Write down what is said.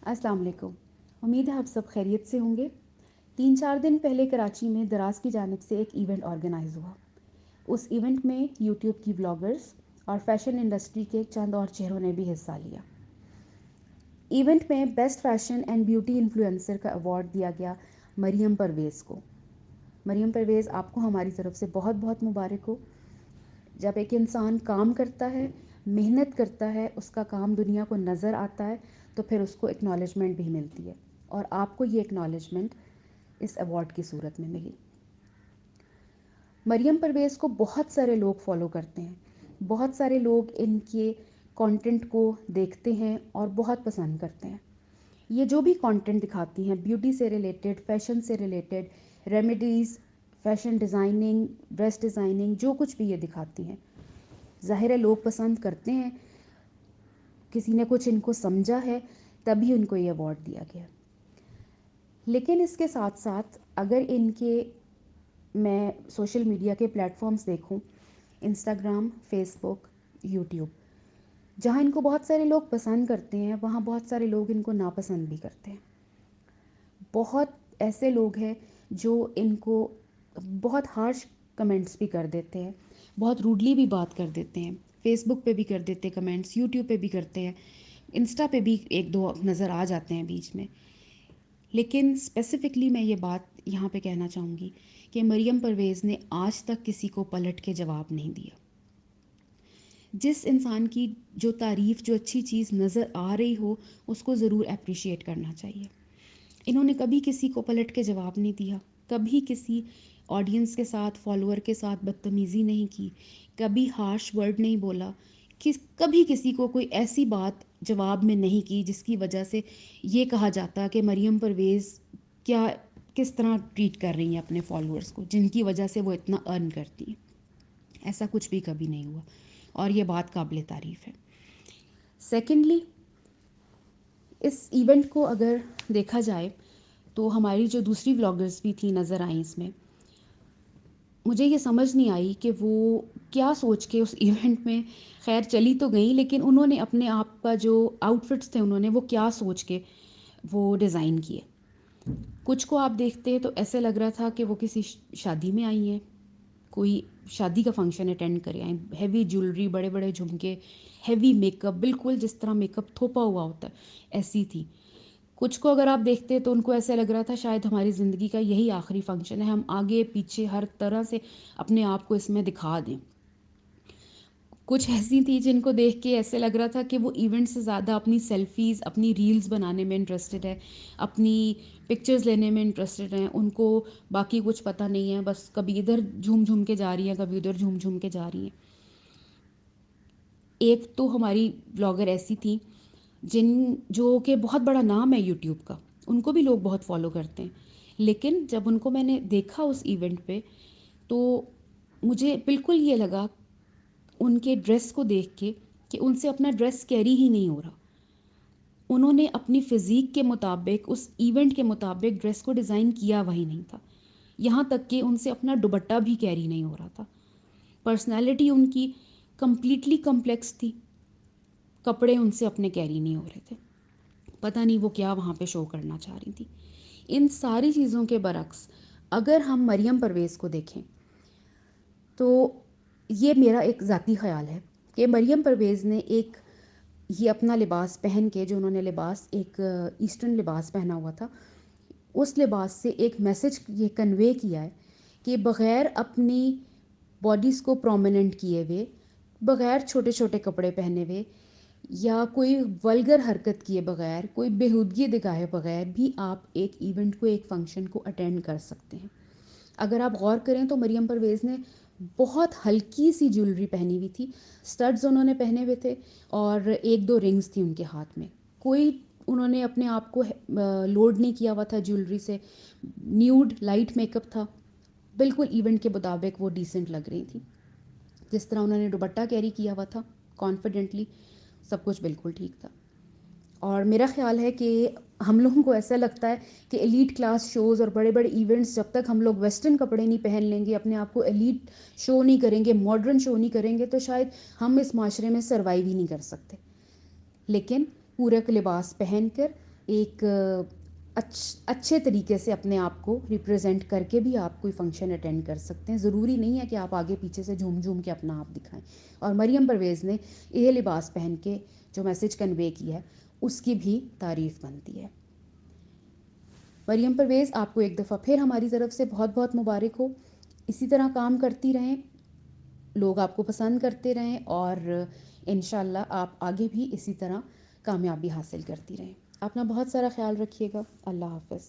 السلام علیکم. امید ہے آپ سب خیریت سے ہوں گے. 3-4 دن پہلے کراچی میں دراز کی جانب سے ایک ایونٹ آرگنائز ہوا. اس ایونٹ میں یوٹیوب کی بلاگرز اور فیشن انڈسٹری کے چند اور چہروں نے بھی حصہ لیا. ایونٹ میں best fashion and beauty influencer کا ایوارڈ دیا گیا مریم پرویز کو. مریم پرویز، آپ کو ہماری طرف سے بہت بہت مبارک ہو. جب ایک انسان کام کرتا ہے، محنت کرتا ہے، اس کا کام دنیا کو نظر آتا ہے تو پھر اس کو اکنالجمنٹ بھی ملتی ہے، اور آپ کو یہ اکنالجمنٹ اس ایوارڈ کی صورت میں ملی. مریم پرویز کو بہت سارے لوگ فالو کرتے ہیں، بہت سارے لوگ ان کے کانٹینٹ کو دیکھتے ہیں اور بہت پسند کرتے ہیں. یہ جو بھی کانٹینٹ دکھاتی ہیں، بیوٹی سے ریلیٹڈ، فیشن سے related, remedies, fashion designing, dress designing, جو کچھ بھی یہ دکھاتی ہیں، ظاہر ہے لوگ پسند کرتے ہیں. کسی نے کچھ ان کو سمجھا ہے تبھی ان کو یہ ایوارڈ دیا گیا. لیکن اس کے ساتھ ساتھ اگر ان کے میں سوشل میڈیا کے پلیٹ فارمز دیکھوں، انسٹاگرام، فیس بک، یوٹیوب، جہاں ان کو بہت سارے لوگ پسند کرتے ہیں وہاں بہت سارے لوگ ان کو ناپسند بھی کرتے ہیں. بہت ایسے لوگ ہیں جو ان کو بہت ہارش کمنٹس بھی کر دیتے ہیں، بہت روڈلی بھی بات کر دیتے ہیں. فیس بک پہ بھی کر دیتے کمنٹس، یوٹیوب پہ بھی کرتے ہیں، انسٹا پہ بھی ایک دو نظر آ جاتے ہیں بیچ میں. لیکن اسپیسیفکلی میں یہ بات یہاں پہ کہنا چاہوں گی کہ مریم پرویز نے آج تک کسی کو پلٹ کے جواب نہیں دیا. جس انسان کی جو تعریف، جو اچھی چیز نظر آ رہی ہو، اس کو ضرور اپریشیٹ کرنا چاہیے. انہوں نے کبھی کسی کو پلٹ کے جواب نہیں دیا، کبھی کسی آڈینس کے ساتھ، فالوور کے ساتھ بدتمیزی نہیں کی، کبھی ہارش ورڈ نہیں بولا، کبھی کسی کو کوئی ایسی بات جواب میں نہیں کی جس کی وجہ سے یہ کہا جاتا کہ مریم پرویز کس طرح ٹریٹ کر رہی ہیں اپنے فالوورز کو، جن کی وجہ سے وہ اتنا ارن کرتی ہیں. ایسا کچھ بھی کبھی نہیں ہوا، اور یہ بات قابل تعریف ہے. سیکنڈلی، اس ایونٹ کو اگر دیکھا جائے تو ہماری جو دوسری بلاگرز بھی تھیں نظر آئیں اس میں. مجھے یہ سمجھ نہیں آئی کہ وہ کیا سوچ کے اس ایونٹ میں، خیر چلی تو گئی، لیکن انہوں نے اپنے آپ کا جو آؤٹ فٹس تھے انہوں نے وہ کیا سوچ کے وہ ڈیزائن کیے. کچھ کو آپ دیکھتے ہیں تو ایسے لگ رہا تھا کہ وہ کسی شادی میں آئی ہیں، کوئی شادی کا فنکشن اٹینڈ کرے آئیں. ہیوی جولری، بڑے بڑے جھمکے، ہیوی میک اپ، بالکل جس طرح میک اپ تھوپا ہوا ہوتا ہے ایسی تھی. کچھ کو اگر آپ دیکھتے ہیں تو ان کو ایسا لگ رہا تھا شاید ہماری زندگی کا یہی آخری فنکشن ہے، ہم آگے پیچھے ہر طرح سے اپنے آپ کو اس میں دکھا دیں. کچھ ایسی تھی جن کو دیکھ کے ایسے لگ رہا تھا کہ وہ ایونٹ سے زیادہ اپنی سیلفیز، اپنی ریلز بنانے میں انٹرسٹڈ ہے، اپنی پکچرز لینے میں انٹرسٹڈ ہیں. ان کو باقی کچھ پتہ نہیں ہے، بس کبھی ادھر جھوم جھوم کے جا رہی ہیں، کبھی ادھر جھوم جھوم کے جا رہی ہیں. ایک تو ہماری بلاگر ایسی تھیں جو کہ بہت بڑا نام ہے یوٹیوب کا، ان کو بھی لوگ بہت فالو کرتے ہیں. لیکن جب ان کو میں نے دیکھا اس ایونٹ پہ تو مجھے بالکل یہ لگا ان کے ڈریس کو دیکھ کے کہ ان سے اپنا ڈریس کیری ہی نہیں ہو رہا. انہوں نے اپنی فزیک کے مطابق، اس ایونٹ کے مطابق ڈریس کو ڈیزائن کیا وہی نہیں تھا. یہاں تک کہ ان سے اپنا دوپٹہ بھی کیری نہیں ہو رہا تھا. پرسنالٹی ان کی کمپلیٹلی کمپلیکس تھی، کپڑے ان سے اپنے کیری نہیں ہو رہے تھے. پتہ نہیں وہ کیا وہاں پہ شو کرنا چاہ رہی تھی. ان ساری چیزوں کے برعکس اگر ہم مریم پرویز کو دیکھیں تو یہ میرا ایک ذاتی خیال ہے کہ مریم پرویز نے یہ اپنا لباس پہن کے، جو انہوں نے لباس ایک ایسٹرن لباس پہنا ہوا تھا، اس لباس سے ایک میسج یہ کنوے کیا ہے کہ بغیر اپنی باڈیز کو پرومیننٹ کیے ہوئے، بغیر چھوٹے چھوٹے کپڑے پہنے ہوئے، یا کوئی ولگر حرکت کیے بغیر، کوئی بےہودگی دکھائے بغیر بھی آپ ایک ایونٹ کو، ایک فنکشن کو اٹینڈ کر سکتے ہیں. اگر آپ غور کریں تو مریم پرویز نے بہت ہلکی سی جیولری پہنی ہوئی تھی، سٹڈز انہوں نے پہنے ہوئے تھے، اور ایک دو رنگز تھی ان کے ہاتھ میں. کوئی انہوں نے اپنے آپ کو لوڈ نہیں کیا ہوا تھا جیولری سے. نیوڈ لائٹ میک اپ تھا، بالکل ایونٹ کے مطابق وہ ڈیسنٹ لگ رہی تھی. جس طرح انہوں نے دوپٹہ کیری کیا ہوا تھا کانفیڈنٹلی، سب کچھ بالکل ٹھیک تھا. اور میرا خیال ہے کہ ہم لوگوں کو ایسا لگتا ہے کہ ایلیٹ کلاس شوز اور بڑے بڑے ایونٹس، جب تک ہم لوگ ویسٹرن کپڑے نہیں پہن لیں گے، اپنے آپ کو ایلیٹ شو نہیں کریں گے، ماڈرن شو نہیں کریں گے، تو شاید ہم اس معاشرے میں سروائیو ہی نہیں کر سکتے. لیکن پورا لباس پہن کر ایک اچھے طریقے سے اپنے آپ کو ریپرزینٹ کر کے بھی آپ کوئی فنکشن اٹینڈ کر سکتے ہیں. ضروری نہیں ہے کہ آپ آگے پیچھے سے جھوم جھوم کے اپنا آپ دکھائیں. اور مریم پرویز نے یہ لباس پہن کے جو میسج کنوے کیا ہے اس کی بھی تعریف بنتی ہے. مریم پرویز آپ کو ایک دفعہ پھر ہماری طرف سے بہت بہت مبارک ہو. اسی طرح کام کرتی رہیں، لوگ آپ کو پسند کرتے رہیں، اور انشاءاللہ آپ آگے بھی اسی طرح کامیابی حاصل کرتی رہیں. اپنا بہت سارا خیال رکھیے گا. اللہ حافظ.